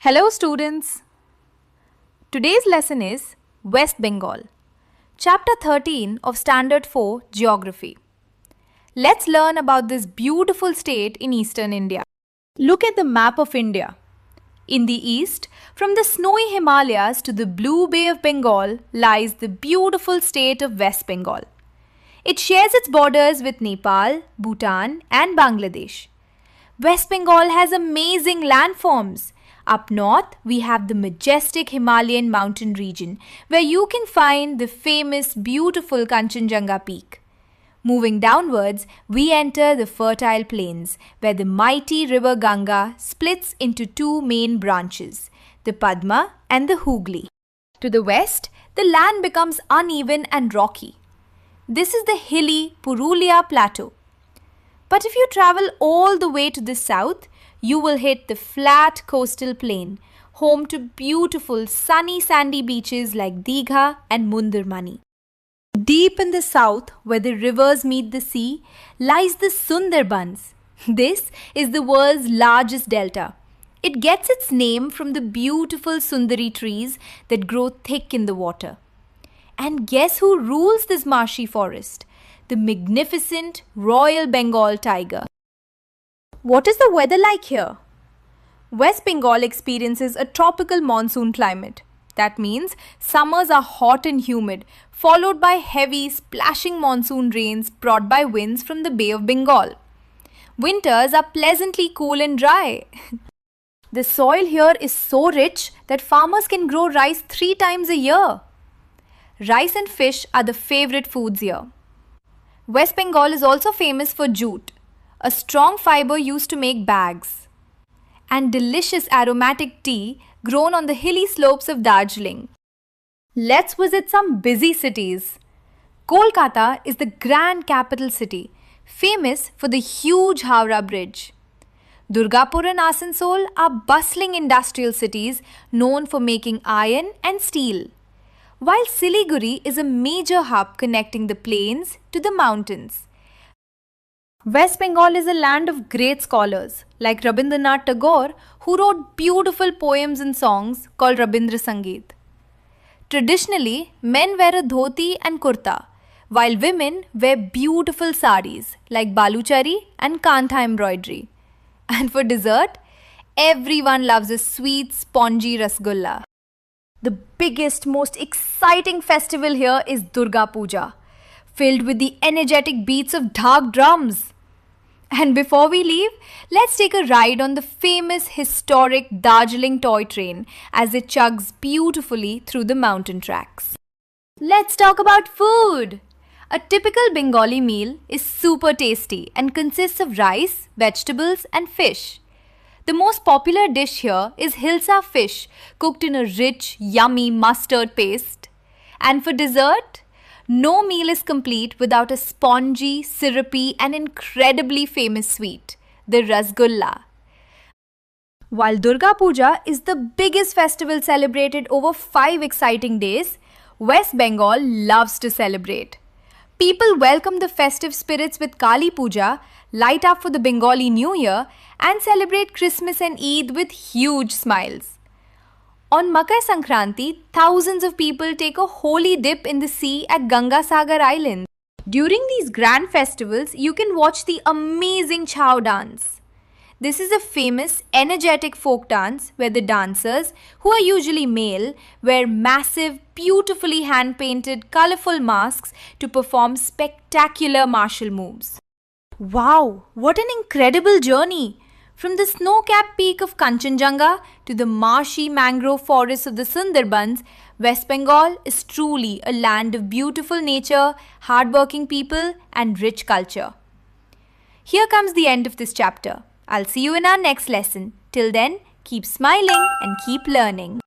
Hello students. Today's lesson is West Bengal, Chapter 13 of Standard 4 Geography. Let's learn about this beautiful state in eastern India. Look at the map of India. In the east, from the snowy Himalayas to the blue Bay of Bengal lies the beautiful state of West Bengal. It shares its borders with Nepal, Bhutan and Bangladesh. West Bengal has amazing landforms. Up north, we have the majestic Himalayan mountain region where you can find the famous beautiful Kanchenjunga peak. Moving downwards, we enter the fertile plains where the mighty river Ganga splits into two main branches, the Padma and the Hooghly. To the west, the land becomes uneven and rocky. This is the hilly Purulia Plateau. But if you travel all the way to the south, you will hit the flat coastal plain, home to beautiful sunny sandy beaches like Digha and Mundarmani. Deep in the south, where the rivers meet the sea, lies the Sundarbans. This is the world's largest delta. It gets its name from the beautiful Sundari trees that grow thick in the water. And guess who rules this marshy forest? The magnificent Royal Bengal tiger. What is the weather like here? West Bengal experiences a tropical monsoon climate. That means summers are hot and humid, followed by heavy, splashing monsoon rains brought by winds from the Bay of Bengal. Winters are pleasantly cool and dry. The soil here is so rich that farmers can grow rice 3 times a year. Rice and fish are the favorite foods here. West Bengal is also famous for jute, a strong fiber used to make bags, and delicious aromatic tea grown on the hilly slopes of Darjeeling. Let's visit some busy cities. Kolkata is the grand capital city, famous for the huge Howrah Bridge. Durgapur and Asansol are bustling industrial cities known for making iron and steel, while Siliguri is a major hub connecting the plains to the mountains. West Bengal is a land of great scholars like Rabindranath Tagore, who wrote beautiful poems and songs called Rabindra Sangeet. Traditionally, men wear a dhoti and kurta, while women wear beautiful saris like baluchari and kantha embroidery. And for dessert, everyone loves a sweet, spongy rasgulla. The biggest, most exciting festival here is Durga Puja, filled with the energetic beats of dhak drums. And before we leave, let's take a ride on the famous historic Darjeeling toy train as it chugs beautifully through the mountain tracks. Let's talk about food! A typical Bengali meal is super tasty and consists of rice, vegetables and fish. The most popular dish here is hilsa fish cooked in a rich, yummy mustard paste. And for dessert, no meal is complete without a spongy, syrupy and incredibly famous sweet, the rasgulla. While Durga Puja is the biggest festival celebrated over 5 exciting days, West Bengal loves to celebrate. People welcome the festive spirits with Kali Puja, light up for the Bengali New Year and celebrate Christmas and Eid with huge smiles. On Makar Sankranti, thousands of people take a holy dip in the sea at Ganga Sagar Island. During these grand festivals, you can watch the amazing Chhau dance. This is a famous, energetic folk dance where the dancers, who are usually male, wear massive, beautifully hand-painted, colorful masks to perform spectacular martial moves. Wow, what an incredible journey! From the snow-capped peak of Kanchenjunga to the marshy mangrove forests of the Sundarbans, West Bengal is truly a land of beautiful nature, hardworking people and rich culture. Here comes the end of this chapter. I'll see you in our next lesson. Till then, keep smiling and keep learning.